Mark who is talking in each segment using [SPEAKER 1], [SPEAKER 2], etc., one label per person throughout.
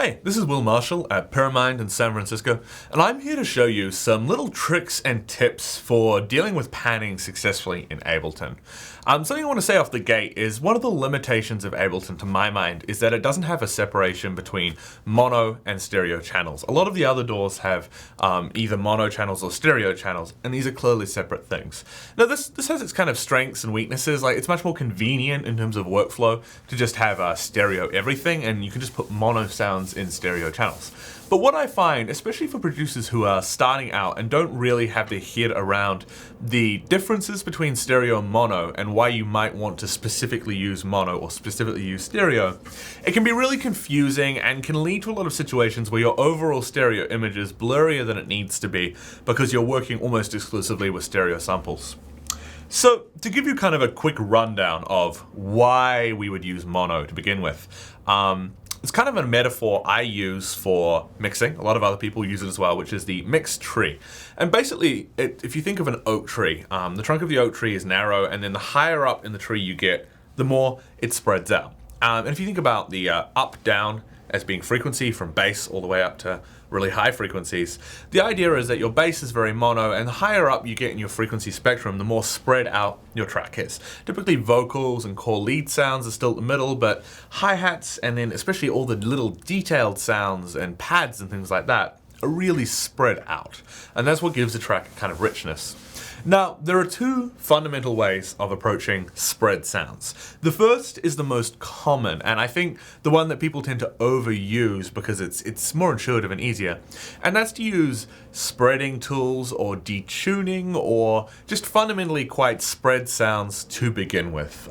[SPEAKER 1] Hey, this is Will Marshall at Pyramind in San Francisco, and I'm here to show you some little tricks and tips for dealing with panning successfully in Ableton. Something I want to say off the gate is one of the limitations of Ableton, to my mind, is that it doesn't have a separation between mono and stereo channels. A lot of the other DAWs have either mono channels or stereo channels, and these are clearly separate things. Now this has its kind of strengths and weaknesses. Like, it's much more convenient in terms of workflow to just have stereo everything, and you can just put mono sounds in stereo channels. But what I find, especially for producers who are starting out and don't really have their head around the differences between stereo and mono and why you might want to specifically use mono or specifically use stereo, it can be really confusing and can lead to a lot of situations where your overall stereo image is blurrier than it needs to be because you're working almost exclusively with stereo samples. So, to give you kind of a quick rundown of why we would use mono to begin with, it's kind of a metaphor I use for mixing. A lot of other people use it as well, which is the mixed tree. And basically, if you think of an oak tree, the trunk of the oak tree is narrow, and then the higher up in the tree you get, the more it spreads out. And if you think about the up-down as being frequency from bass all the way up to really high frequencies, the idea is that your bass is very mono, and the higher up you get in your frequency spectrum, the more spread out your track is. Typically vocals and core lead sounds are still at the middle, but hi-hats and then especially all the little detailed sounds and pads and things like that are really spread out. And that's what gives the track a kind of richness. Now, there are two fundamental ways of approaching spread sounds. The first is the most common, and I think the one that people tend to overuse because it's more intuitive and easier, and that's to use spreading tools or detuning or just fundamentally quite spread sounds to begin with.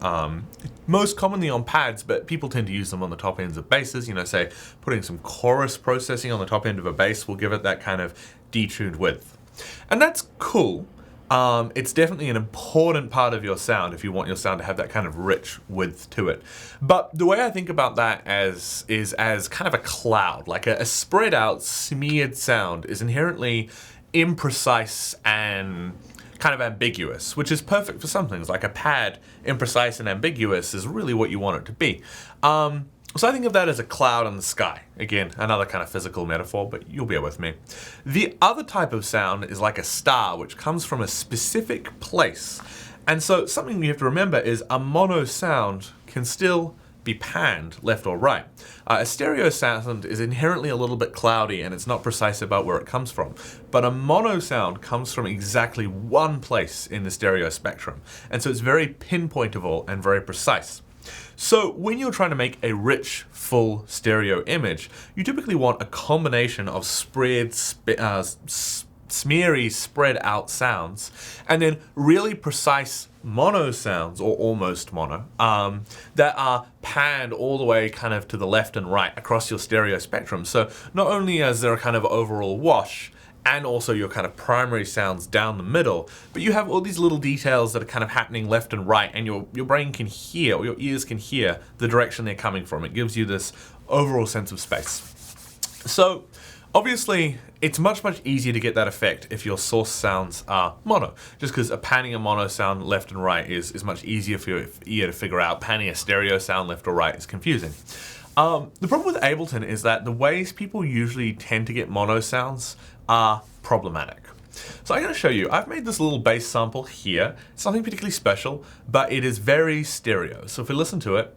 [SPEAKER 1] Most commonly on pads, but people tend to use them on the top ends of basses. You know, say putting some chorus processing on the top end of a bass will give it that kind of detuned width. And that's cool. It's definitely an important part of your sound if you want your sound to have that kind of rich width to it. But the way I think about that is as kind of a cloud, like a spread out, smeared sound is inherently imprecise and kind of ambiguous, which is perfect for some things. Like a pad, imprecise and ambiguous is really what you want it to be. So I think of that as a cloud in the sky. Again, another kind of physical metaphor, but you'll bear with me. The other type of sound is like a star, which comes from a specific place. And so something you have to remember is a mono sound can still be panned left or right. A stereo sound is inherently a little bit cloudy and it's not precise about where it comes from. But a mono sound comes from exactly one place in the stereo spectrum. And so it's very pinpointable and very precise. So when you're trying to make a rich, full stereo image, you typically want a combination of smeary, spread out sounds, and then really precise mono sounds, or almost mono, that are panned all the way kind of to the left and right across your stereo spectrum. So not only is there a kind of overall wash, and also your kind of primary sounds down the middle, but you have all these little details that are kind of happening left and right, and your brain can hear, or your ears can hear, the direction they're coming from. It gives you this overall sense of space. So obviously, it's much easier to get that effect if your source sounds are mono, just because panning a mono sound left and right is much easier for your ear to figure out. Panning a stereo sound left or right is confusing. The problem with Ableton is that the ways people usually tend to get mono sounds are problematic. So I'm going to show you. I've made this little bass sample here. It's nothing particularly special, but it is very stereo. So if we listen to it,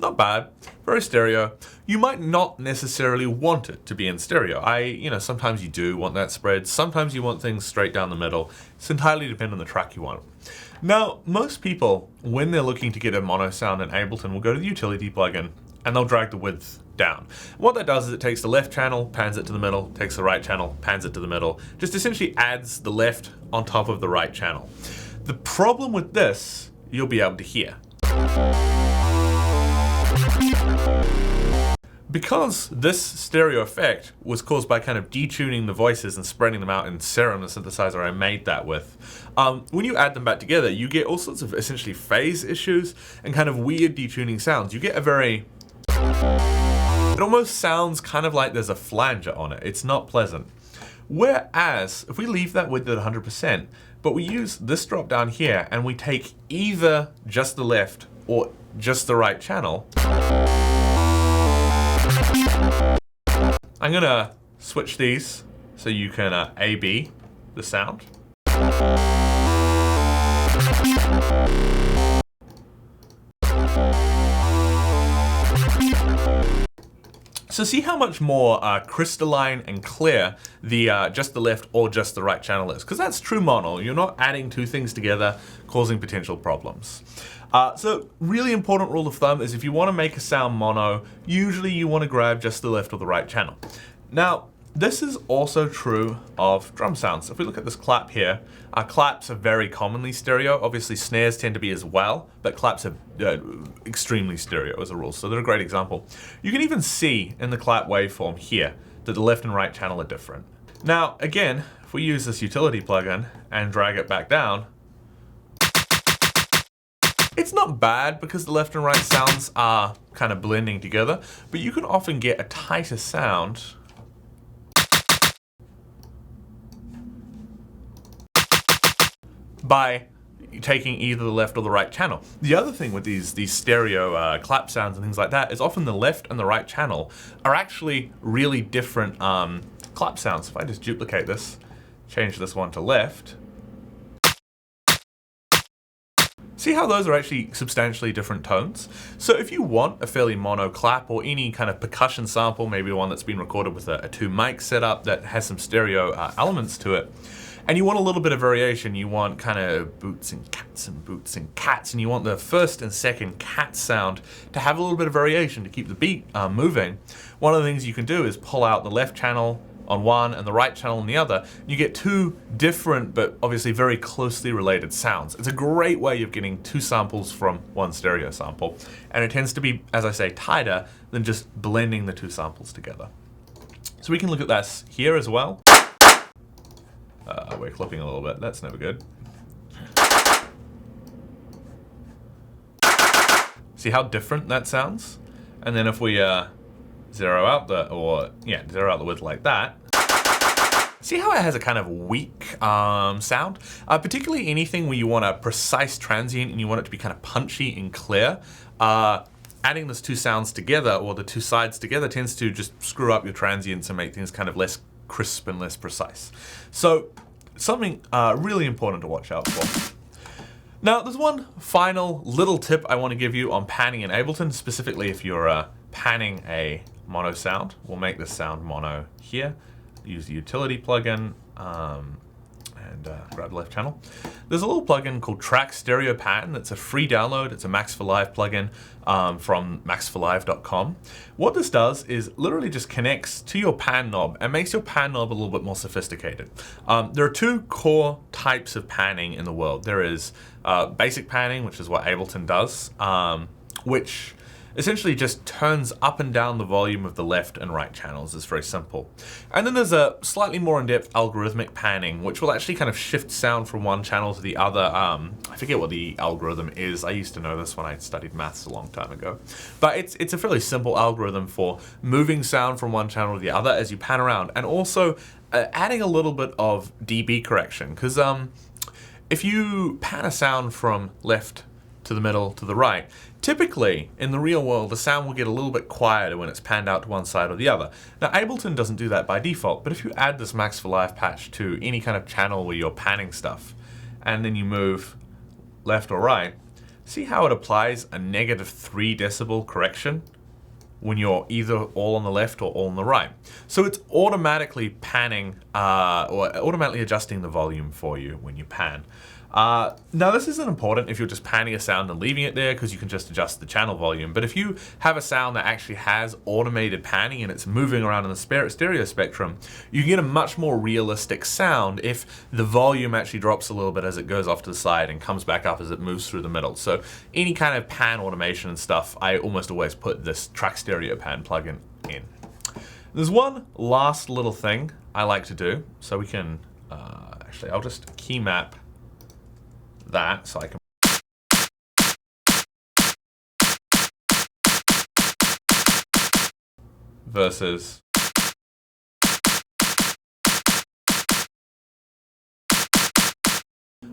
[SPEAKER 1] not bad, very stereo. You might not necessarily want it to be in stereo. Sometimes you do want that spread. Sometimes you want things straight down the middle. It's entirely dependent on the track you want. Now, most people, when they're looking to get a mono sound in Ableton, will go to the utility plugin and they'll drag the width down. What that does is it takes the left channel, pans it to the middle, takes the right channel, pans it to the middle, just essentially adds the left on top of the right channel. The problem with this, you'll be able to hear. Because this stereo effect was caused by kind of detuning the voices and spreading them out in Serum, the synthesizer I made that with, when you add them back together, you get all sorts of essentially phase issues and kind of weird detuning sounds. You get a very... It almost sounds kind of like there's a flanger on it. It's not pleasant. Whereas if we leave that width at 100%, but we use this drop down here and we take either just the left or just the right channel, I'm gonna switch these so you can A/B the sound. So see how much more crystalline and clear the just the left or just the right channel is, because that's true mono. You're not adding two things together, causing potential problems. So really important rule of thumb is if you want to make a sound mono, usually you want to grab just the left or the right channel. Now, this is also true of drum sounds. If we look at this clap here, claps are very commonly stereo. Obviously snares tend to be as well, but claps are extremely stereo as a rule, so they're a great example. You can even see in the clap waveform here that the left and right channel are different. Now, again, if we use this utility plugin and drag it back down, it's not bad because the left and right sounds are kind of blending together, but you can often get a tighter sound by taking either the left or the right channel. The other thing with these stereo clap sounds and things like that is often the left and the right channel are actually really different clap sounds. If I just duplicate this, change this one to left, see how those are actually substantially different tones? So if you want a fairly mono clap or any kind of percussion sample, maybe one that's been recorded with a 2-mic setup that has some stereo elements to it, and you want a little bit of variation, you want kind of boots and cats and boots and cats, and you want the first and second cat sound to have a little bit of variation to keep the beat moving, one of the things you can do is pull out the left channel on one and the right channel on the other. You get two different but obviously very closely related sounds. It's a great way of getting two samples from one stereo sample, and it tends to be, as I say, tighter than just blending the two samples together. So we can look at this here as well. We're clipping a little bit, that's never good. See how different that sounds? And then if we zero out the width like that, see how it has a kind of weak sound? Particularly anything where you want a precise transient and you want it to be kind of punchy and clear. Adding those two sounds together, or the two sides together, tends to just screw up your transients and make things kind of less crisp and less precise. So something really important to watch out for. Now, there's one final little tip I want to give you on panning in Ableton, specifically if you're panning a mono sound. We'll make this sound mono here. Use the utility plugin and grab the left channel. There's a little plugin called Track Stereo Pan that's a free download. It's a Max for Live plugin from maxforlive.com. What this does is literally just connects to your pan knob and makes your pan knob a little bit more sophisticated. There are two core types of panning in the world. There is basic panning, which is what Ableton does, which essentially just turns up and down the volume of the left and right channels. It's very simple. And then there's a slightly more in-depth algorithmic panning, which will actually kind of shift sound from one channel to the other. I forget what the algorithm is. I used to know this when I studied maths a long time ago. But it's a fairly simple algorithm for moving sound from one channel to the other as you pan around, and also adding a little bit of dB correction. Because if you pan a sound from left to the middle to the right, typically in the real world the sound will get a little bit quieter when it's panned out to one side or the other. Now Ableton doesn't do that by default, but if you add this Max for Live patch to any kind of channel where you're panning stuff and then you move left or right, see how it applies a -3 decibel correction when you're either all on the left or all on the right. So it's automatically panning or automatically adjusting the volume for you when you pan. Now this isn't important if you're just panning a sound and leaving it there, because you can just adjust the channel volume. But if you have a sound that actually has automated panning and it's moving around in the stereo spectrum, you get a much more realistic sound if the volume actually drops a little bit as it goes off to the side and comes back up as it moves through the middle. So any kind of pan automation and stuff, I almost always put this Track Stereo Pan plugin in. There's one last little thing I like to do. So we can, actually I'll just key map that so I can versus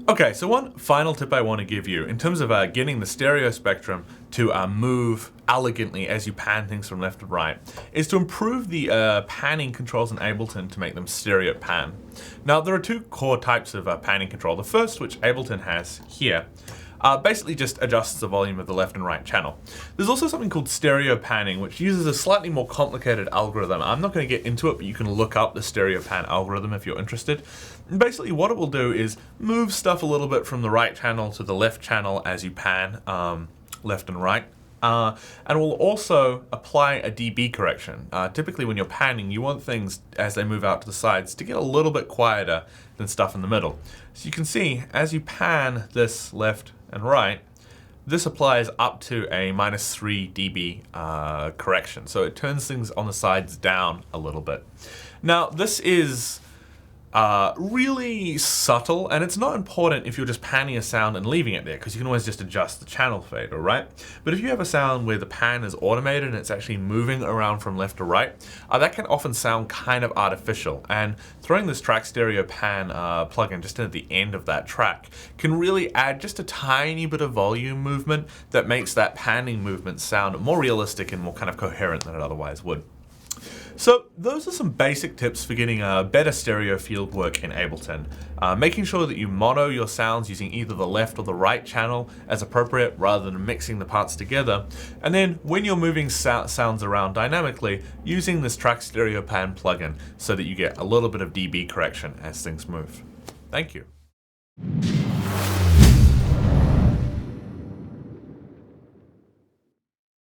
[SPEAKER 1] Okay, so one final tip I want to give you in terms of getting the stereo spectrum to move elegantly as you pan things from left to right is to improve the panning controls in Ableton to make them stereo pan. Now, there are two core types of panning control. The first, which Ableton has here, basically just adjusts the volume of the left and right channel. There's also something called stereo panning, which uses a slightly more complicated algorithm. I'm not going to get into it, but you can look up the stereo pan algorithm if you're interested. And basically what it will do is move stuff a little bit from the right channel to the left channel as you pan left and right. And it will also apply a dB correction. Typically when you're panning, you want things as they move out to the sides to get a little bit quieter than stuff in the middle. So you can see as you pan this left and right, this applies up to a -3 dB correction. So it turns things on the sides down a little bit. Now this is really subtle, and it's not important if you're just panning a sound and leaving it there, because you can always just adjust the channel fader, right? But if you have a sound where the pan is automated and it's actually moving around from left to right, that can often sound kind of artificial, and throwing this track stereo pan plugin just at the end of that track can really add just a tiny bit of volume movement that makes that panning movement sound more realistic and more kind of coherent than it otherwise would. So those are some basic tips for getting a better stereo field work in Ableton. Making sure that you mono your sounds using either the left or the right channel as appropriate rather than mixing the parts together. And then when you're moving sounds around dynamically, using this track stereo pan plugin so that you get a little bit of dB correction as things move. Thank you.